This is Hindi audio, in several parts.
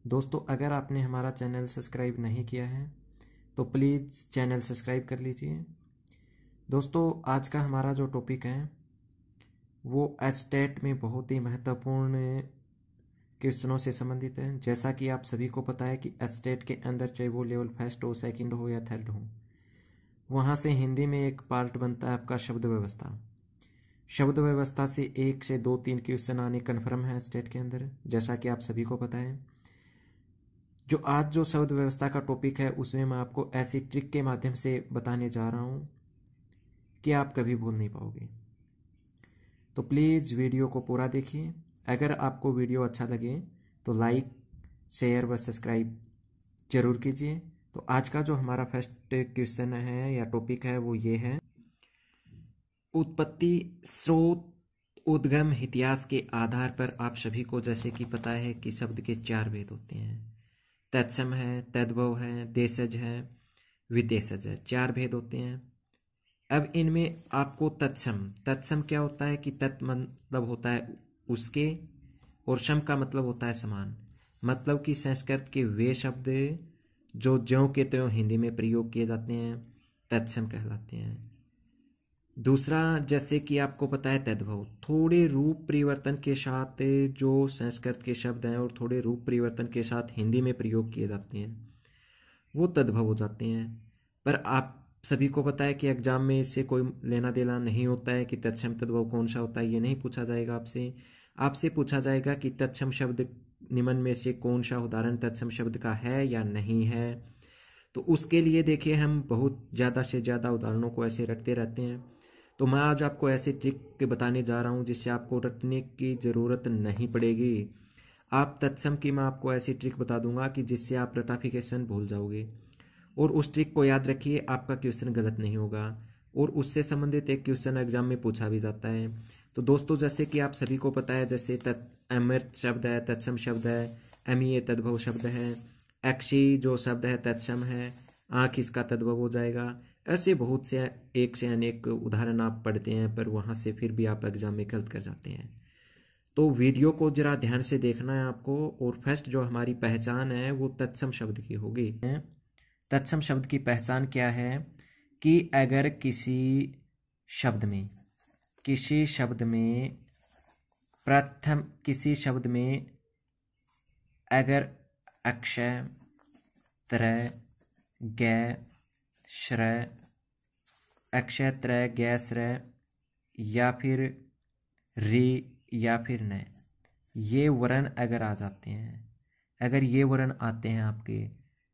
दोस्तों, अगर आपने हमारा चैनल सब्सक्राइब नहीं किया है तो प्लीज़ चैनल सब्सक्राइब कर लीजिए। दोस्तों, आज का हमारा जो टॉपिक है वो एचटेट में बहुत ही महत्वपूर्ण क्वेश्चनों से संबंधित है। जैसा कि आप सभी को पता है कि एचटेट के अंदर चाहे वो लेवल फर्स्ट हो, सेकंड हो या थर्ड हो, वहाँ से हिंदी में एक पार्ट बनता है आपका शब्द व्यवस्था। शब्द व्यवस्था से 1 से 2 3 क्वेश्चन आने कन्फर्म है एचटेट के अंदर, जैसा कि आप सभी को पता है। जो आज जो शब्द व्यवस्था का टॉपिक है उसमें मैं आपको ऐसी ट्रिक के माध्यम से बताने जा रहा हूँ कि आप कभी भूल नहीं पाओगे। तो प्लीज़ वीडियो को पूरा देखिए। अगर आपको वीडियो अच्छा लगे तो लाइक, शेयर व सब्सक्राइब जरूर कीजिए। तो आज का जो हमारा फर्स्ट क्वेश्चन है या टॉपिक है वो ये है, उत्पत्ति, स्रोत, उद्गम, इतिहास के आधार पर आप सभी को जैसे कि पता है कि शब्द के 4 भेद होते हैं। तत्सम है, तद्भव है, देशज है, विदेशज है। 4 भेद होते हैं। अब इनमें आपको तत्सम क्या होता है कि तत् मतलब होता है उसके, और सम का मतलब होता है समान। मतलब कि संस्कृत के वे शब्द जो ज्यों के त्यों हिंदी में प्रयोग किए जाते हैं तत्सम कहलाते हैं। दूसरा, जैसे कि आपको पता है तद्भव, थोड़े रूप परिवर्तन के साथ जो संस्कृत के शब्द हैं और थोड़े रूप परिवर्तन के साथ हिंदी में प्रयोग किए जाते हैं वो तद्भव हो जाते हैं। पर आप सभी को पता है कि एग्जाम में इससे कोई लेना देना नहीं होता है कि तत्सम तद्भव कौन सा होता है। ये नहीं पूछा जाएगा आपसे। आपसे पूछा जाएगा कि तत्सम शब्द निम्न में से कौन सा उदाहरण तत्सम शब्द का है या नहीं है। तो उसके लिए देखिए, हम बहुत ज़्यादा से ज़्यादा उदाहरणों को ऐसे रटते रहते हैं। तो मैं आज आपको ऐसे ट्रिक बताने जा रहा हूँ जिससे आपको रटने की ज़रूरत नहीं पड़ेगी। आप तत्सम की मैं आपको ऐसी ट्रिक बता दूंगा कि जिससे आप रटाफिकेशन भूल जाओगे, और उस ट्रिक को याद रखिए, आपका क्वेश्चन गलत नहीं होगा और उससे संबंधित एक क्वेश्चन एग्जाम में पूछा भी जाता है। तो दोस्तों, जैसे कि आप सभी को पता है, जैसे अमृत शब्द है तत्सम शब्द है, अमीय तद्भव शब्द है, अक्षी जो शब्द है तत्सम है, आँख इसका तद्भव हो जाएगा। ऐसे बहुत से एक से अनेक उदाहरण आप पढ़ते हैं पर वहाँ से फिर भी आप एग्जाम में गलत कर जाते हैं। तो वीडियो को जरा ध्यान से देखना है आपको। और फर्स्ट जो हमारी पहचान है वो तत्सम शब्द की होगी। तत्सम शब्द की पहचान क्या है कि अगर किसी शब्द में अगर अक्षय, त्रय, गै, श्रय, अक्षय, त्रय, गै, श्रय या फिर रि या फिर न, ये वर्ण अगर आ जाते हैं, अगर ये वर्ण आते हैं आपके,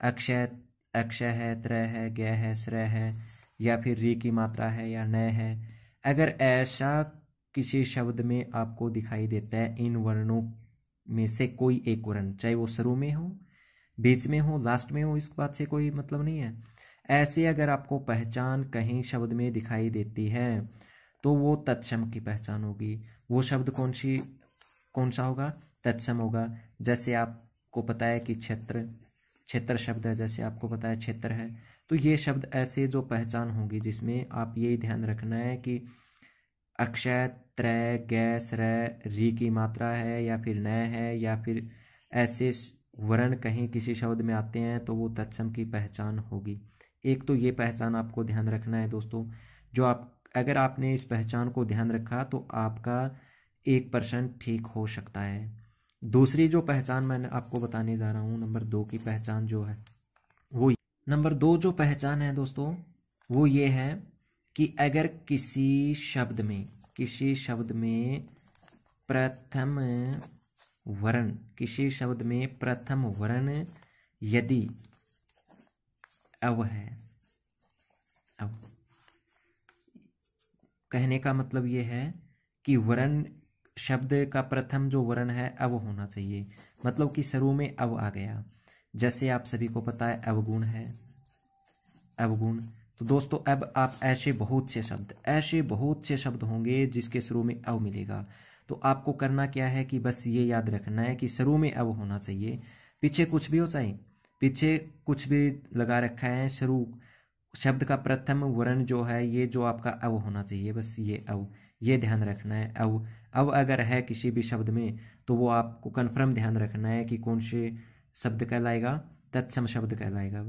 अक्षय है, त्रय है, गै है, श्रय है या फिर री की मात्रा है या न है, अगर ऐसा किसी शब्द में आपको दिखाई देता है इन वर्णों में से कोई एक वर्ण, चाहे वो शुरू में हो, बीच में हो, लास्ट में हो, इस बात से कोई मतलब नहीं है, ऐसे अगर आपको पहचान कहीं शब्द में दिखाई देती है तो वो तत्सम की पहचान होगी। वो शब्द कौन सा होगा? तत्सम होगा। जैसे आपको पता है कि क्षेत्र शब्द है, जैसे आपको पता है क्षेत्र है, तो ये शब्द ऐसे जो पहचान होगी जिसमें आप यही ध्यान रखना है कि अक्षय, त्रय, गै, श्रय, री की मात्रा है या फिर न है या फिर ऐसे वर्ण कहीं किसी शब्द में आते हैं तो वो तत्सम की पहचान होगी। एक तो ये पहचान आपको ध्यान रखना है दोस्तों। अगर आपने इस पहचान को ध्यान रखा तो आपका 1% ठीक हो सकता है। दूसरी जो पहचान मैं आपको बताने जा रहा हूँ, नंबर 2 की पहचान जो है वो, नंबर 2 जो पहचान है दोस्तों वो ये है कि अगर किसी शब्द में प्रथम वर्ण यदि अव है, अब कहने का मतलब ये है कि वर्ण शब्द का प्रथम जो वर्ण है अव होना चाहिए, मतलब कि शुरू में अव आ गया। जैसे आप सभी को पता है अवगुण है, अवगुण। तो दोस्तों, अब आप ऐसे बहुत से शब्द होंगे जिसके शुरू में अव मिलेगा। तो आपको करना क्या है कि बस ये याद रखना है कि शुरू में अव होना चाहिए, पीछे कुछ भी हो, चाहे पीछे कुछ भी लगा रखा है, शुरू शब्द का प्रथम वर्ण जो है ये जो आपका अव होना चाहिए, बस ये अव, ये ध्यान रखना है। अव अगर है किसी भी शब्द में तो वो आपको कन्फर्म ध्यान रखना है कि कौन से शब्द कहलाएगा, तत्सम शब्द कहलाएगा।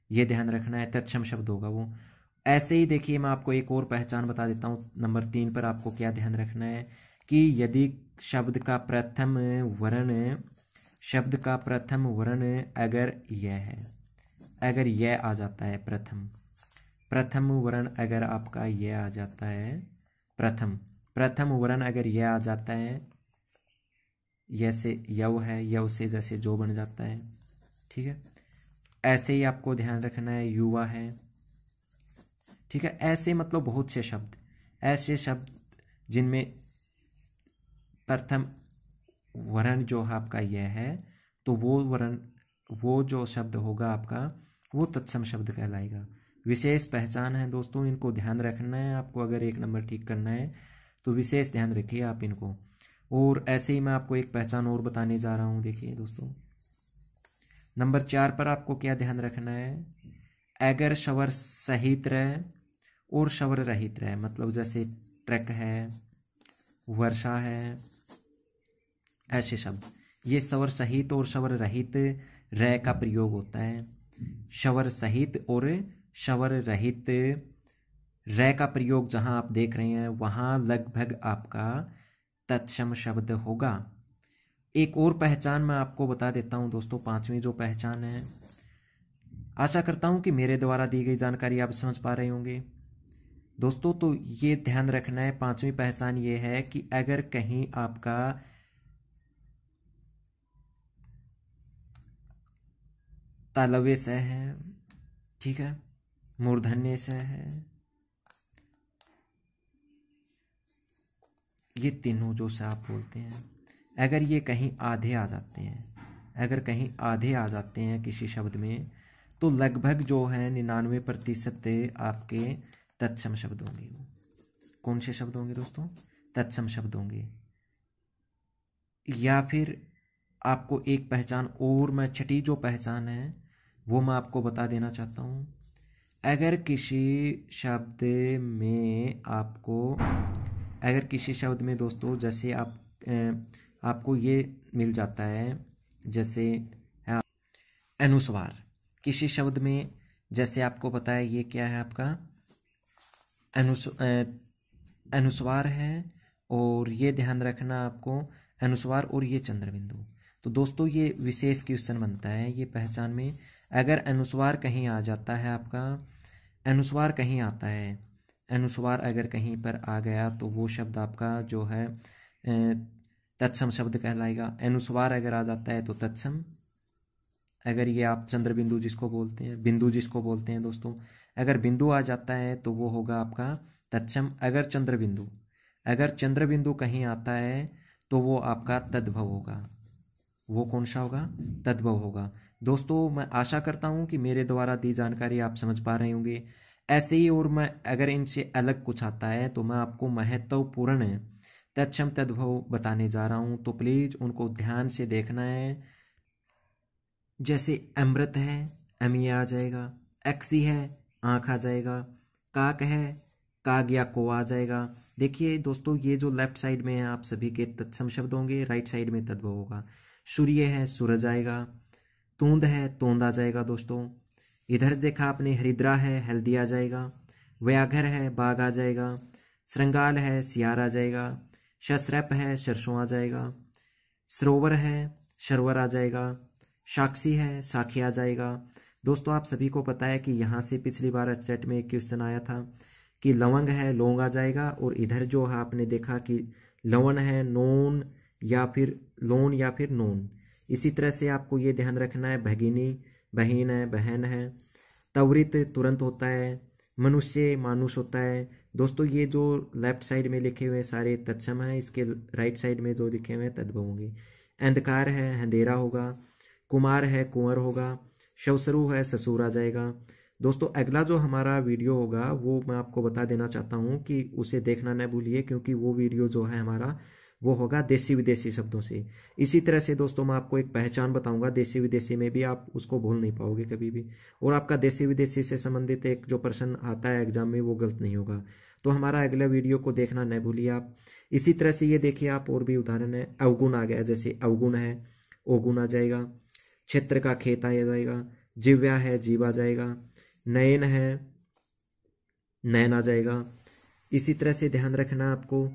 ये ध्यान रखना है, तत्सम शब्द होगा वो। ऐसे ही देखिए मैं आपको एक और पहचान बता देता हूँ। नंबर 3 पर आपको क्या ध्यान रखना है कि यदि शब्द का प्रथम वर्ण अगर यह है, अगर यह आ जाता है प्रथम वर्ण अगर आपका यह आ जाता है, प्रथम वर्ण अगर यह आ जाता है, यह से यव है, यव से जैसे जो बन जाता है, ठीक है। ऐसे ही आपको ध्यान रखना है, युवा है, ठीक है। ऐसे मतलब बहुत से शब्द, ऐसे शब्द जिनमें प्रथम वर्ण जो आपका यह है, तो वो जो शब्द होगा आपका वो तत्सम शब्द कहलाएगा। विशेष पहचान है दोस्तों, इनको ध्यान रखना है आपको। अगर 1 नंबर ठीक करना है तो विशेष ध्यान रखिए आप इनको। और ऐसे ही मैं आपको एक पहचान और बताने जा रहा हूं। देखिए दोस्तों, नंबर 4 पर आपको क्या ध्यान रखना है, अगर स्वर सहित रहे और स्वर रहित रहे, मतलब जैसे ट्रक है, वर्षा है, ऐसे शब्द, ये स्वर सहित और स्वर रहित र का प्रयोग होता है। स्वर सहित और स्वर रहित र का प्रयोग जहां आप देख रहे हैं वहां लगभग आपका तत्सम शब्द होगा। एक और पहचान मैं आपको बता देता हूं दोस्तों, 5वीं जो पहचान है। आशा करता हूं कि मेरे द्वारा दी गई जानकारी आप समझ पा रहे होंगे दोस्तों। तो ये ध्यान रखना है, 5वीं पहचान ये है कि अगर कहीं आपका तालव्य स है, ठीक है, मूर्धन्य स है, ये तीनों जो स आप बोलते हैं, अगर ये कहीं आधे आ जाते हैं, अगर कहीं आधे आ जाते हैं किसी शब्द में, तो लगभग जो है 99% आपके तत्सम शब्द होंगे। कौन से शब्द होंगे दोस्तों? तत्सम शब्द होंगे। या फिर आपको एक पहचान और, मैं छठी जो पहचान है वो मैं आपको बता देना चाहता हूँ। अगर किसी शब्द में आपको, अगर किसी शब्द में दोस्तों जैसे आपको ये मिल जाता है, जैसे अनुस्वार, किसी शब्द में जैसे आपको पता है ये क्या है आपका अनुस्वार है, और ये ध्यान रखना आपको, अनुस्वार और ये चंद्र बिंदु। तो दोस्तों ये विशेष क्वेश्चन बनता है ये पहचान में। अगर अनुस्वार कहीं आ जाता है आपका, अनुस्वार कहीं आता है, अनुस्वार अगर कहीं पर आ गया तो वो शब्द आपका जो है तत्सम शब्द कहलाएगा। अनुस्वार अगर आ जाता है तो तत्सम। अगर ये आप चंद्र बिंदु जिसको बोलते हैं, बिंदु जिसको बोलते हैं दोस्तों, अगर बिंदु आ जाता है तो वो होगा आपका तत्सम। अगर चंद्र बिंदु कहीं आता है तो वो आपका तद्भव होगा। वो कौन सा होगा? तद्भव होगा। दोस्तों मैं आशा करता हूं कि मेरे द्वारा दी जानकारी आप समझ पा रहे होंगे। ऐसे ही और मैं अगर इनसे अलग कुछ आता है तो मैं आपको महत्वपूर्ण तत्सम तद्भव बताने जा रहा हूं, तो प्लीज उनको ध्यान से देखना है। जैसे अमृत है, अमी आ जाएगा, अक्सी है, आंख आ जाएगा, काक है, काग या को आ जाएगा। देखिए दोस्तों ये जो लेफ्ट साइड में है आप सभी के तत्सम शब्द होंगे, राइट साइड में तद्भव होगा। सूर्य है, सूरज आएगा, तूंद है, तोंद आ जाएगा दोस्तों। इधर देखा आपने, हरिद्रा है, हल्दी आ जाएगा। व्याघ्र है, बाघ आ जाएगा। श्रृंगाल है, सियार आ जाएगा। शस्त्रप है, सरसों आ जाएगा। सरोवर है, सरोवर आ जाएगा। साक्षी है, साखी आ जाएगा। दोस्तों आप सभी को पता है कि यहाँ से पिछली बार स्टेट में एक क्वेश्चन आया था कि लवंग है, लौंग आ जाएगा। और इधर जो है आपने देखा कि लवण है, नोन या फिर लोन या फिर नोन। इसी तरह से आपको ये ध्यान रखना है, भगिनी बहन है, बहन है। त्वरित तुरंत होता है। मनुष्य मानुष होता है। दोस्तों ये जो लेफ्ट साइड में लिखे हुए सारे तत्सम है, इसके राइट साइड में जो लिखे हुए हैं तद्भव होंगे। अंधकार है, अंधेरा होगा। कुमार है, कुंवर होगा। शवसरु है, ससुर आ जाएगा। दोस्तों अगला जो हमारा वीडियो होगा वो मैं आपको बता देना चाहता हूँ कि उसे देखना न भूलिए, क्योंकि वो वीडियो जो है हमारा वो होगा देसी विदेशी शब्दों से। इसी तरह से दोस्तों मैं आपको एक पहचान बताऊंगा देसी विदेशी में भी, आप उसको भूल नहीं पाओगे कभी भी। और आपका देसी विदेशी से संबंधित एक जो प्रश्न आता है एग्जाम में वो गलत नहीं होगा। तो हमारा अगला वीडियो को देखना न भूलिए आप। इसी तरह से ये देखिए आप, और भी उदाहरण है। अवगुण आ गया, जैसे अवगुण है, ओगुण आ जाएगा। क्षेत्र का खेत आ जाएगा। जिव्या है जीव आ जाएगा। नयन है नयन आ जाएगा। इसी तरह से ध्यान रखना आपको।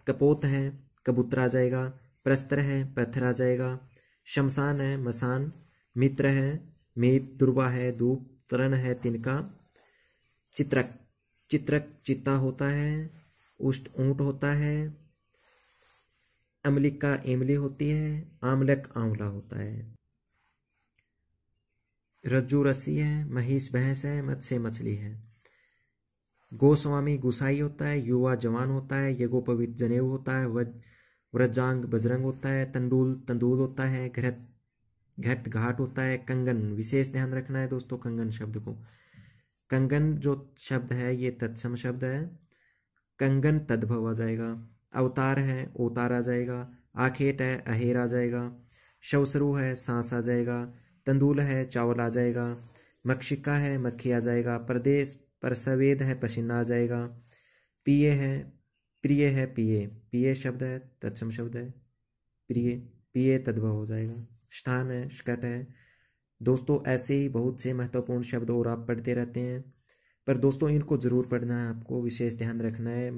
कपोत है कबूतर आ जाएगा। प्रस्तर है पत्थर आ जाएगा। शमशान है मसान। मित्र है मित। दुर्वा है धूप। तरण है तिनका। चित्रक चित्रक चित्ता होता है। उष्ट ऊंट होता है। अम्लिका इमली होती है। आमलक आंवला होता है। रज्जू रस्सी है। महिष भैंस है। मत्स्य मछली है। गोस्वामी गुसाई होता है। युवा जवान होता है। यज्ञोपवीत जनेऊ होता है। व्रजांग बजरंग होता है। तंदूल तंदूल होता है। घृत घट घाट होता है। कंगन विशेष ध्यान रखना है दोस्तों कंगन शब्द को। कंगन जो शब्द है ये तत्सम शब्द है। कंगन तद्भव आ जाएगा। अवतार है ओतार आ जाएगा। आखेट है अहेर आ जाएगा। शवसरु है सांस आ जाएगा। तंदूल है चावल आ जाएगा। मक्षिका है मक्खी आ जाएगा। प्रदेश परसवेद है पसीना आ जाएगा। पिए है प्रिय है पिए। पिए शब्द है तत्सम शब्द है। प्रिय पिए तद्भव हो जाएगा। स्थान है शकट है। दोस्तों ऐसे ही बहुत से महत्वपूर्ण शब्द और आप पढ़ते रहते हैं, पर दोस्तों इनको जरूर पढ़ना है, आपको विशेष ध्यान रखना है।